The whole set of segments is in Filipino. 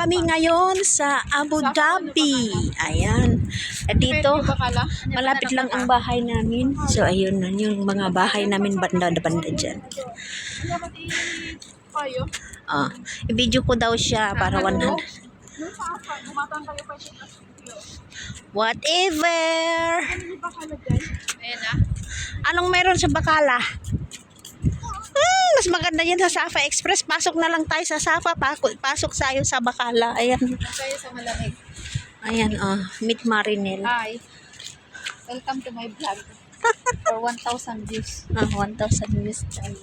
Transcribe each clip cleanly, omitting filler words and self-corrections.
kami ngayon sa Abu Dhabi. Ayan. At dito, malapit lang ang bahay namin. So, ayun na yung mga bahay namin banda-banda dyan. I-video ko daw siya para 100. Whatever. Anong meron sa Bacala? Mas maganda yan sa Safa Express. Pasok na lang tayo sa Safa. Pasok tayo sa Bacala. Ayan. Tayo sa malamig. Ayan, meet Marinel. Hi. Welcome to my vlog. For 1,000 views. 1,000 views tayo.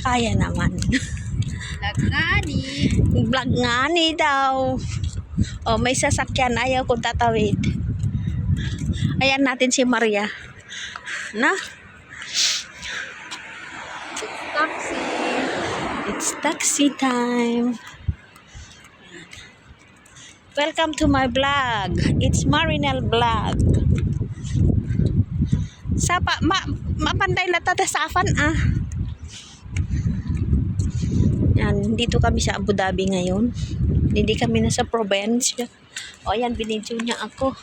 Kaya naman. Vlog nga ni. Vlog nga ni daw. May sasakyan. Ayaw kong tatawid. Ayan natin si Maria. Na? Taxi. It's taxi time. Welcome to my vlog. It's Marinel Vlog. Sapa, mapanday na tatasafan Yan, dito kami sa Abu Dhabi ngayon. Hindi kami nasa probinsya. Ayan, binidyo niya ako.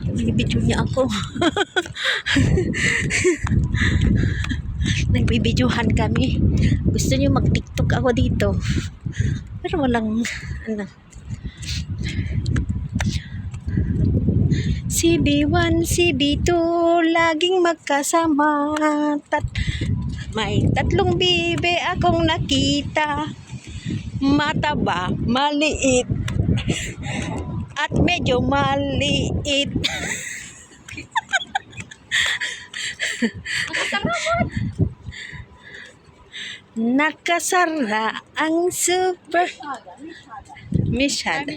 Binibidyo niya ako. Nagbibidyohan kami. Gusto niyo mag-TikTok ako dito. Pero walang CB1, CB2 laging magkasama. May tatlong bibe akong nakita. Mataba, maliit, at medyo maliit. Nakasara ang super Mishada.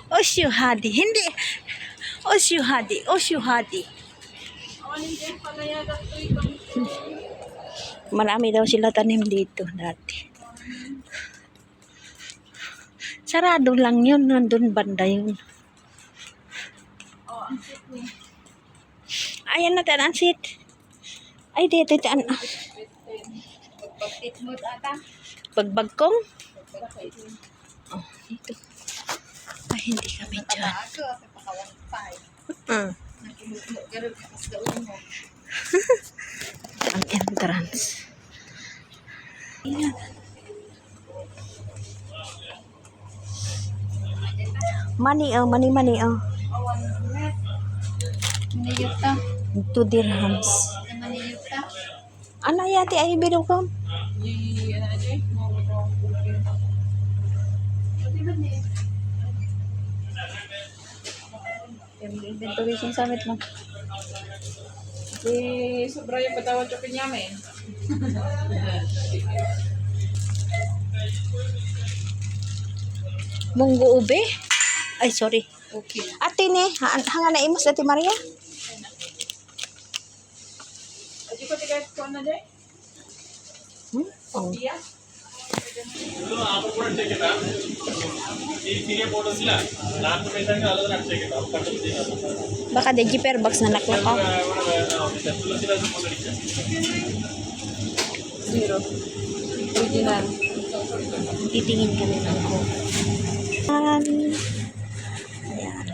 Osyuhadi. Hindi. Osyuhadi. Marami daw sila tanim dito dati. Sarado lang yun. Nandun banda yun. Ayan natin ang seat. Ay, dito. Pagbagkong? Dito. Ay, hindi kami dyan. Ang entrance. Ayan. Money. Maniyuta. 2 dirhams. Maniyuta. Ano yati ay binukong? Inventory summit mo. Sobra yung patawad sa pinyamin. Munggo ube? Ay, sorry. Okay. Ate ni, hanga na imos Ate Maria? Adi ko tiga ko na day. Iya. Baka de jipper box na naklakaw. Zero. Original. Titingin kami ng coke. Ayan,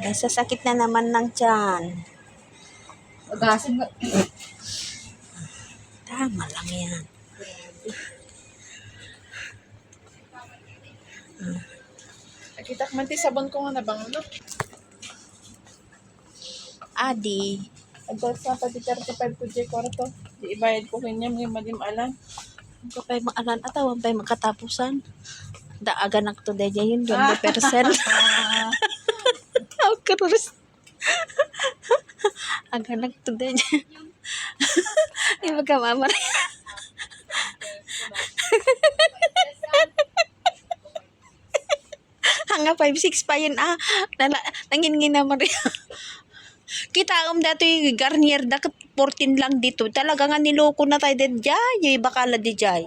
nasasakit na naman ng tiyan. Agasin mo. Tama lang yan. Nakita ko man ti sabon ko nga nabangulo. Adi, Agad sa pati 35 ko jay kwarto. Di ibayad ko kanya mga madim alam. ito pa'y maalan atawan pa'y makatapusan. Daaga na to de yun, 20%. Ang kurus. Aga na to de. Di magkamamar. Hanga 5-6 pa yun nangingin naman rin. Kita dati Garnier da 14 lang dito. Talaga nga niloko na tayo din jay. Bakala di jay.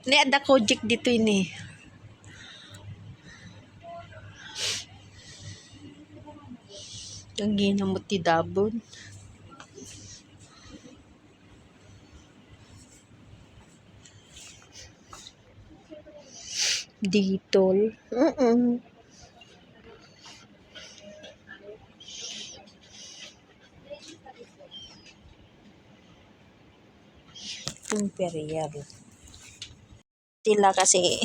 Ni ada kojik dito ini. Ang ginamot ti Dabon. Ditol. Imperial. Sila kasi,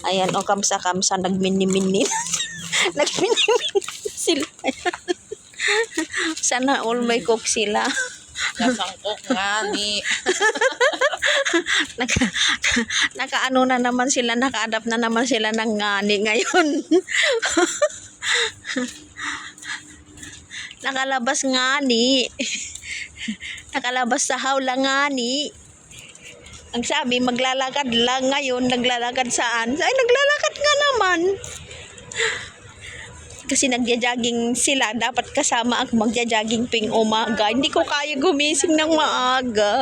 ayan, o kamsa-kamsa, nagmini-mini. Nagmini-mini sila. Sana all may cook sila. Nasangkok nga ni. Nakaano na naman sila, naka-adapt na naman sila ng ngani ngayon. Nakalabas ngani. Nakalabas sa hawla ngani. Ang sabi, maglalakad lang ngayon. Naglalakad saan? Ay, naglalakad nga naman. Kasi nagja-jogging sila. Dapat kasama ako magja-jogging ping umaga. Hindi ko kaya gumising ng maaga.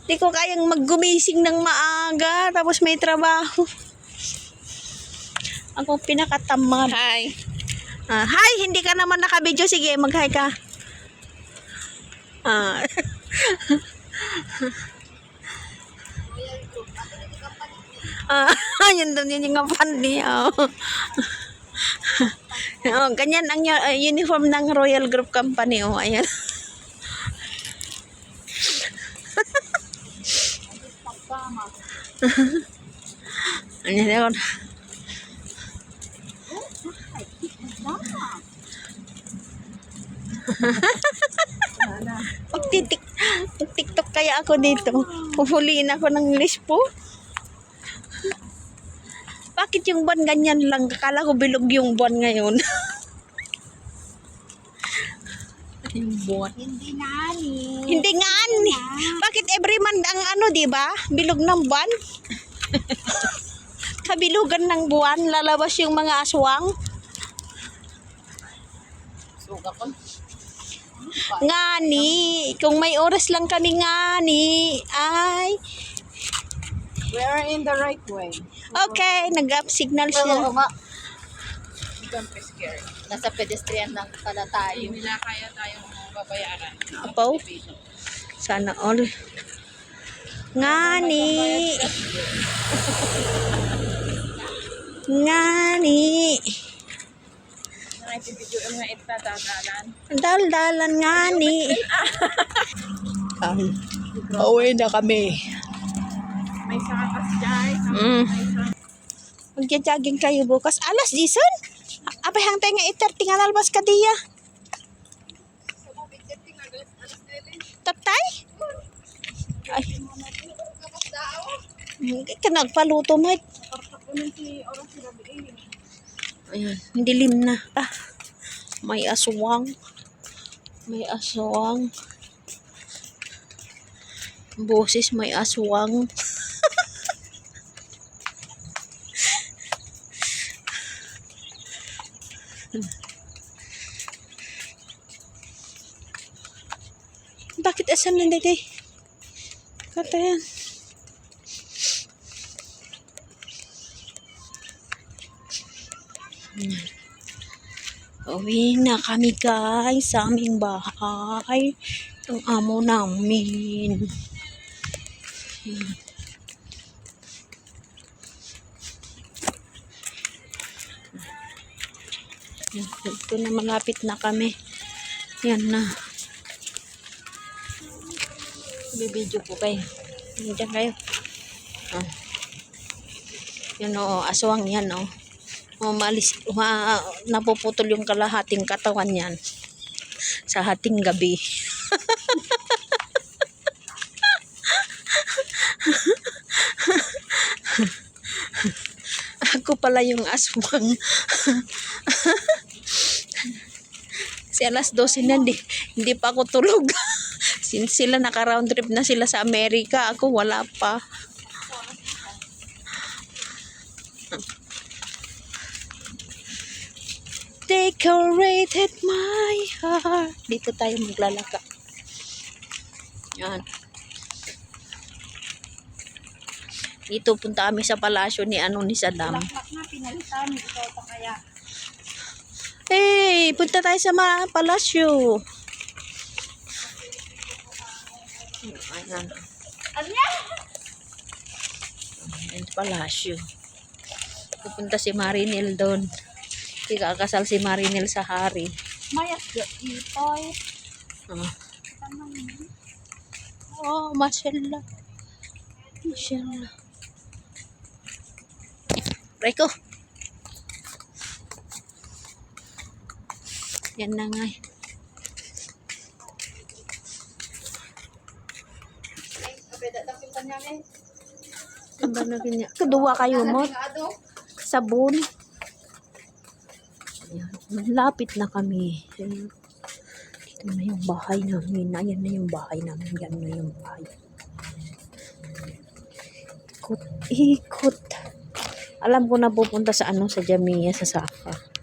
Hindi ko kayang maggumising ng maaga. Tapos may trabaho. Ako pinakatamad. Hi. Hi! Hindi ka naman nakabidyo. Sige, mag-hi ka. Yun doon yun yung company. Ganyan ang uniform ng Royal Group Company. Ayan. Ayan yun. Pag-tiktok kaya ako dito. Puhuliin ako ng lispo. Bakit yung buwan ganyan lang? Akala ko bilog yung buwan ngayon. Yung buwan. Hindi nani. Hindi nga. Bakit every month ang di ba? Bilog ng buwan? Kabilugan ng buwan, lalabas yung mga aswang. Suga ko. Ngani, kung may oras lang kami ngani, ay, We are in the right way. okay, nag-up signal Oo siya. nga. Don't be scared. Nasa pedestrian lang pala tayo. Hindi nila kaya tayong babayaran. Apo, sana all. Ngani. Ngani. Nakipibidyo ang mga itadadalan. Daldalan ngani. Pauwi na kami. May sakas guys. Magja-jogging kayo bukas. Alas, Jason? Apay hang tayo nga 8:30 nga nalabas ka diya. Tatay? Ay. Nagpaluto mo. Ayan, dilim na. May aswang. May aswang. Boses may aswang. Bakit asan na dito? Katayan. Uwi na kami guys sa aming bahay. Ang amo namin. Ito na, malapit na kami. Yan na. Bibidyo ko kayo. Diyan kayo. Yan o, aswang yan o. Napuputol yung kalahating katawan yan. Sa hating gabi. Ako pala yung aswang. Kasi alas 12 na, hindi pa ako tulog. Since sila naka-round trip na sila sa Amerika, ako wala pa. Decorated my heart. Dito tayo maglalaka. Yan. Dito punta kami sa palasyo ni Saddam. Laklak na, pinalitan. Ikaw pa kaya. Hey, punta tayo sa palasyo. Ayan. Yung palasyo. Pupunta si Marinel doon. Ikakasal si Marinel sa hari. Mayas ga itoy. Oh, oh mashallah. Mashallah. Reko. Yan na nga. Ang ba na ganyan? Kedua kayo mo. Sabon. Ayan. Malapit na kami. Ayan. Ito na yung bahay namin. Ayan na yung bahay namin. Yan na yung bahay. Ikot. Ikot. Alam ko na pupunta sa ano, sa Jamia, sa Saka.